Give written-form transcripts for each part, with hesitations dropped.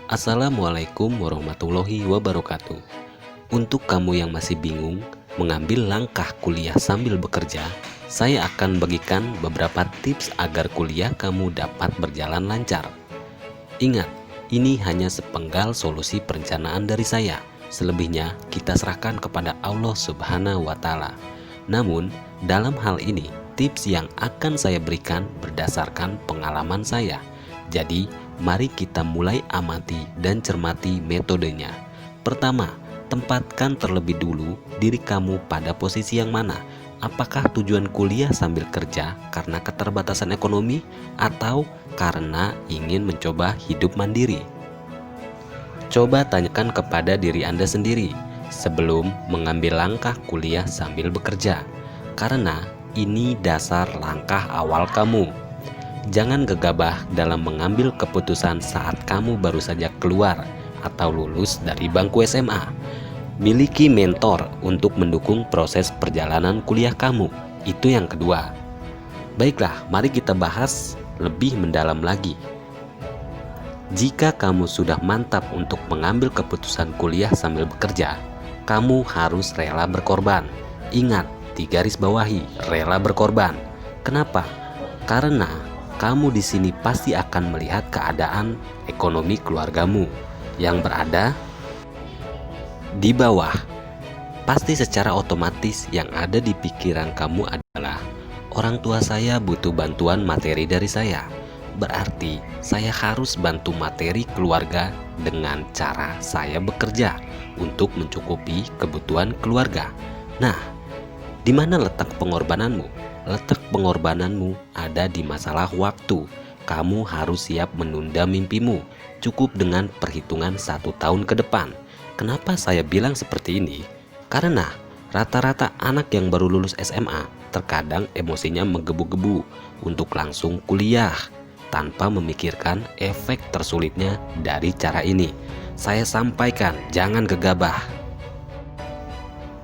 Assalamualaikum warahmatullahi wabarakatuh. Untuk kamu yang masih bingung mengambil langkah kuliah sambil bekerja, saya akan bagikan beberapa tips agar kuliah kamu dapat berjalan lancar. Ingat, ini hanya sepenggal solusi perencanaan dari saya. Selebihnya kita serahkan kepada Allah Subhanahu wa Ta'ala. Namun, dalam hal ini, tips yang akan saya berikan berdasarkan pengalaman saya. Jadi, mari kita mulai amati dan cermati metodenya. Pertama, tempatkan terlebih dulu diri kamu pada posisi yang mana. Apakah tujuan kuliah sambil kerja karena keterbatasan ekonomi atau karena ingin mencoba hidup mandiri? Coba tanyakan kepada diri Anda sendiri sebelum mengambil langkah kuliah sambil bekerja, karena ini dasar langkah awal kamu. Jangan gegabah dalam mengambil keputusan saat kamu baru saja keluar atau lulus dari bangku SMA. Miliki mentor untuk mendukung proses perjalanan kuliah kamu. Itu yang kedua. Baiklah, mari kita bahas lebih mendalam lagi. Jika kamu sudah mantap untuk mengambil keputusan kuliah sambil bekerja, kamu harus rela berkorban. Ingat, digarisbawahi, rela berkorban. Kenapa? Karena kamu di sini pasti akan melihat keadaan ekonomi keluargamu yang berada di bawah. Pasti secara otomatis yang ada di pikiran kamu adalah, orang tua saya butuh bantuan materi dari saya. Berarti saya harus bantu materi keluarga dengan cara saya bekerja untuk mencukupi kebutuhan keluarga. Nah, di mana letak pengorbananmu? Letak pengorbananmu ada di masalah waktu. Kamu harus siap menunda mimpimu, cukup dengan perhitungan 1 tahun ke depan. Kenapa saya bilang seperti ini? Karena rata-rata anak yang baru lulus SMA terkadang emosinya menggebu-gebu untuk langsung kuliah tanpa memikirkan efek tersulitnya dari cara ini. Saya sampaikan, jangan gegabah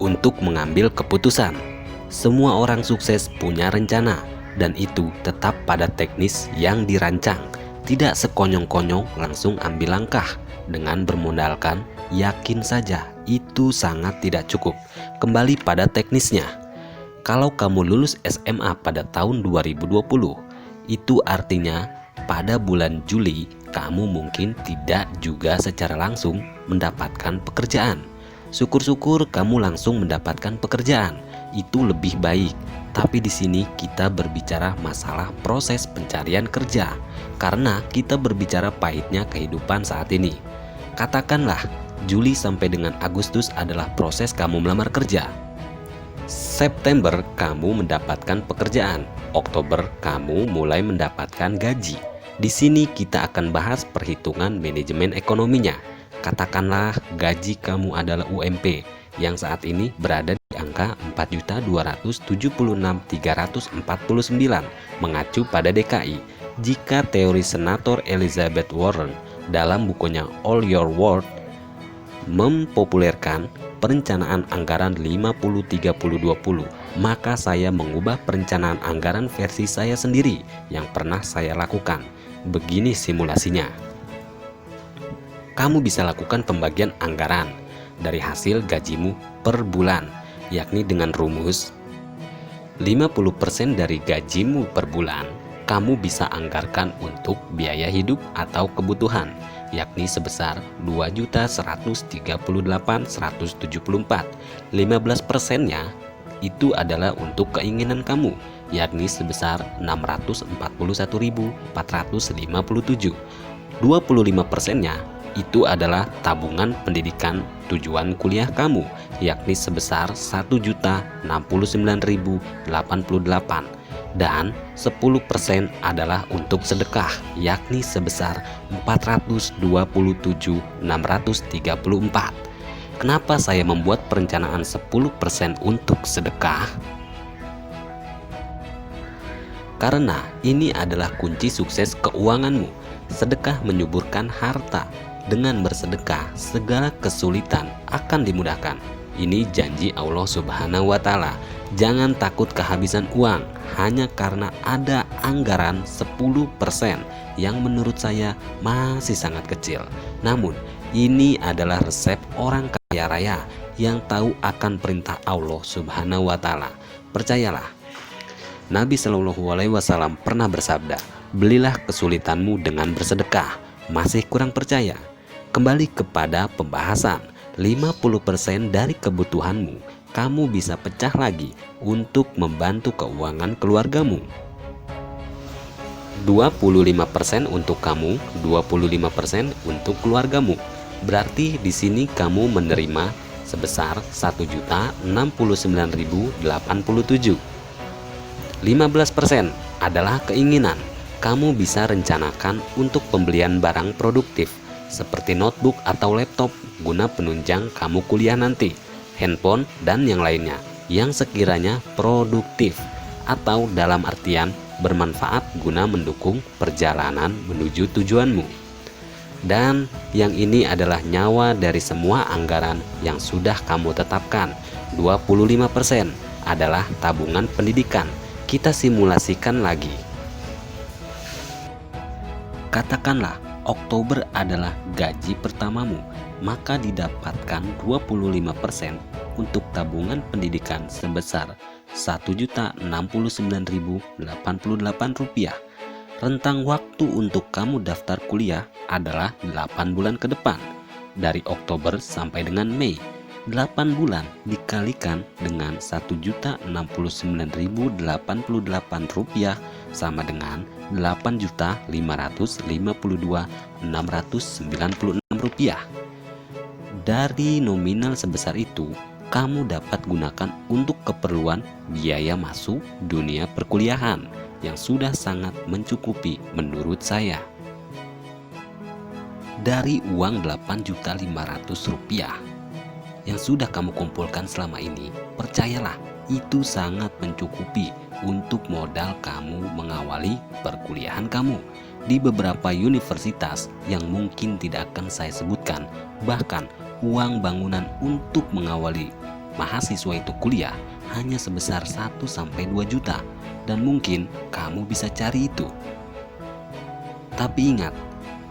untuk mengambil keputusan. Semua orang sukses punya rencana, dan itu tetap pada teknis yang dirancang. Tidak sekonyong-konyong langsung ambil langkah dengan bermodalkan yakin saja. Itu sangat tidak cukup. Kembali pada teknisnya. Kalau kamu lulus SMA pada tahun 2020, itu artinya pada bulan Juli kamu mungkin tidak juga secara langsung mendapatkan pekerjaan. Syukur-syukur kamu langsung mendapatkan pekerjaan, itu lebih baik. Tapi di sini kita berbicara masalah proses pencarian kerja, karena kita berbicara pahitnya kehidupan saat ini. Katakanlah Juli sampai dengan Agustus adalah proses kamu melamar kerja. September kamu mendapatkan pekerjaan, Oktober kamu mulai mendapatkan gaji. Di sini kita akan bahas perhitungan manajemen ekonominya. Katakanlah gaji kamu adalah UMP yang saat ini berada di angka 4.276.349 mengacu pada DKI. Jika teori senator Elizabeth Warren dalam bukunya All Your World mempopulerkan perencanaan anggaran 50-30-20, maka saya mengubah perencanaan anggaran versi saya sendiri yang pernah saya lakukan. Begini simulasinya. Kamu bisa lakukan pembagian anggaran dari hasil gajimu per bulan, yakni dengan rumus 50% dari gajimu per bulan kamu bisa anggarkan untuk biaya hidup atau kebutuhan, yakni sebesar 2.138.174. 15%-nya itu adalah untuk keinginan kamu, yakni sebesar 641.457. 25%-nya itu adalah tabungan pendidikan tujuan kuliah kamu, yakni sebesar 1.069.088, dan 10% adalah untuk sedekah, yakni sebesar 427.634. Kenapa saya membuat perencanaan 10% untuk sedekah? Karena ini adalah kunci sukses keuanganmu. Sedekah menyuburkan harta. Dengan bersedekah, segala kesulitan akan dimudahkan. Ini janji Allah Subhanahu wa Ta'ala. Jangan takut kehabisan uang hanya karena ada anggaran 10% yang menurut saya masih sangat kecil. Namun, ini adalah resep orang kaya raya yang tahu akan perintah Allah Subhanahu wa Ta'ala. Percayalah, Nabi Shallallahu Alaihi Wasallam pernah bersabda, belilah kesulitanmu dengan bersedekah. Masih kurang percaya? Kembali kepada pembahasan, 50% dari kebutuhanmu kamu bisa pecah lagi untuk membantu keuangan keluargamu. 25% untuk kamu, 25% untuk keluargamu. Berarti di sini kamu menerima sebesar 1.069.087. 15% adalah keinginan. Kamu bisa rencanakan untuk pembelian barang produktif seperti notebook atau laptop guna penunjang kamu kuliah nanti, handphone dan yang lainnya yang sekiranya produktif atau dalam artian bermanfaat guna mendukung perjalanan menuju tujuanmu. Dan yang ini adalah nyawa dari semua anggaran yang sudah kamu tetapkan. 25% adalah tabungan pendidikan. Kita simulasikan lagi. Katakanlah Oktober adalah gaji pertamamu, maka didapatkan 25% untuk tabungan pendidikan sebesar Rp1.069.088. Rentang waktu untuk kamu daftar kuliah adalah 8 bulan ke depan, dari Oktober sampai dengan Mei. 8 bulan dikalikan dengan Rp1.069.088 sama dengan Rp8.552.696. Dari nominal sebesar itu, kamu dapat gunakan untuk keperluan biaya masuk dunia perkuliahan yang sudah sangat mencukupi menurut saya. Dari uang Rp8.500.000 yang sudah kamu kumpulkan selama ini, percayalah itu sangat mencukupi untuk modal kamu mengawali perkuliahan kamu di beberapa universitas yang mungkin tidak akan saya sebutkan. Bahkan uang bangunan untuk mengawali mahasiswa itu kuliah hanya sebesar 1-2 juta, dan mungkin kamu bisa cari itu. Tapi ingat,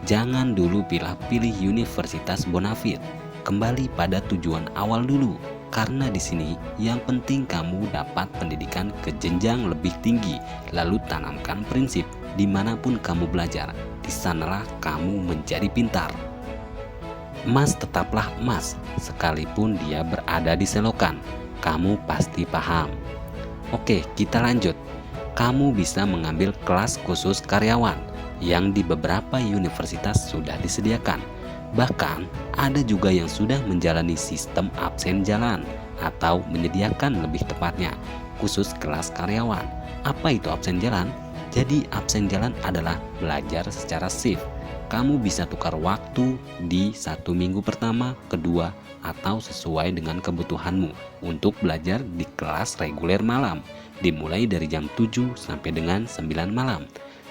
jangan dulu pilih Universitas Bonafit. Kembali pada tujuan awal dulu, karena di sini yang penting kamu dapat pendidikan ke jenjang lebih tinggi. Lalu tanamkan prinsip, dimanapun kamu belajar, di sanalah kamu menjadi pintar. Emas tetaplah emas, sekalipun dia berada di selokan. Kamu pasti paham. Oke, kita lanjut. Kamu bisa mengambil kelas khusus karyawan yang di beberapa universitas sudah disediakan. Bahkan ada juga yang sudah menjalani sistem absen jalan atau menyediakan lebih tepatnya khusus kelas karyawan. Apa itu absen jalan? Jadi absen jalan adalah belajar secara shift. Kamu bisa tukar waktu di 1 minggu pertama, kedua, atau sesuai dengan kebutuhanmu untuk belajar di kelas reguler malam, dimulai dari jam 7 sampai dengan 9 malam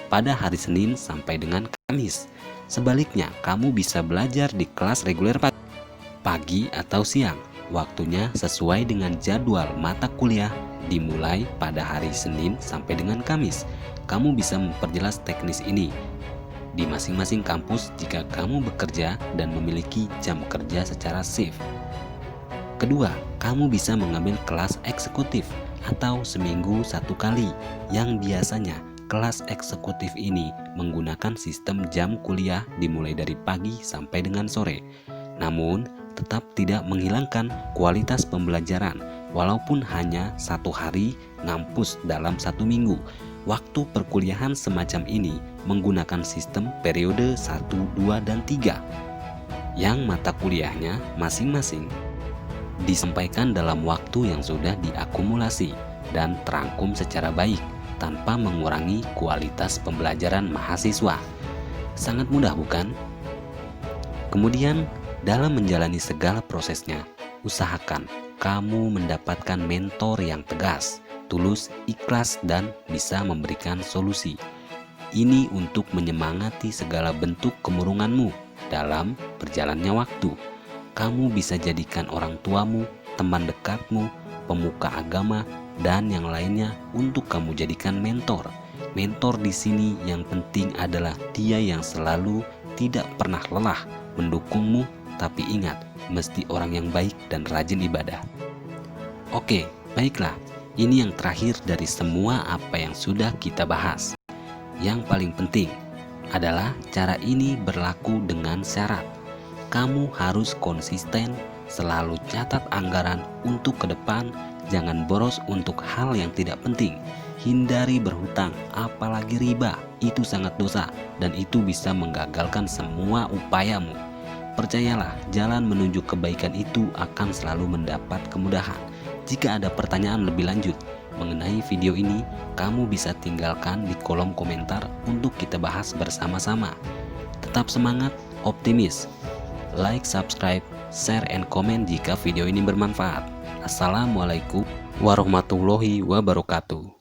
pada hari Senin sampai dengan Kamis. Sebaliknya, kamu bisa belajar di kelas reguler pagi atau siang. Waktunya sesuai dengan jadwal mata kuliah, dimulai pada hari Senin sampai dengan Kamis. Kamu bisa memperjelas teknis ini di masing-masing kampus jika kamu bekerja dan memiliki jam kerja secara shift. Kedua, kamu bisa mengambil kelas eksekutif atau seminggu 1 kali, yang biasanya kelas eksekutif ini menggunakan sistem jam kuliah dimulai dari pagi sampai dengan sore. Namun, tetap tidak menghilangkan kualitas pembelajaran walaupun hanya 1 hari ngampus dalam 1 minggu. Waktu perkuliahan semacam ini menggunakan sistem periode 1, 2, dan 3 yang mata kuliahnya masing-masing disampaikan dalam waktu yang sudah diakumulasi dan terangkum secara baik tanpa mengurangi kualitas pembelajaran mahasiswa. Sangat mudah, bukan? Kemudian, dalam menjalani segala prosesnya, usahakan kamu mendapatkan mentor yang tegas, tulus, ikhlas, dan bisa memberikan solusi. Ini untuk menyemangati segala bentuk kemurunganmu dalam berjalannya waktu. Kamu bisa jadikan orang tuamu, teman dekatmu, pemuka agama, dan yang lainnya untuk kamu jadikan mentor. Mentor di sini yang penting adalah dia yang selalu tidak pernah lelah mendukungmu, tapi ingat, mesti orang yang baik dan rajin ibadah. Oke, baiklah. Ini yang terakhir dari semua apa yang sudah kita bahas. Yang paling penting adalah cara ini berlaku dengan syarat. Kamu harus konsisten, selalu catat anggaran untuk ke depan, jangan boros untuk hal yang tidak penting. Hindari berhutang, apalagi riba, itu sangat dosa dan itu bisa menggagalkan semua upayamu. Percayalah, jalan menuju kebaikan itu akan selalu mendapat kemudahan. Jika ada pertanyaan lebih lanjut mengenai video ini, kamu bisa tinggalkan di kolom komentar untuk kita bahas bersama-sama. Tetap semangat, optimis. Like, subscribe, share, and comment jika video ini bermanfaat. Assalamualaikum warahmatullahi wabarakatuh.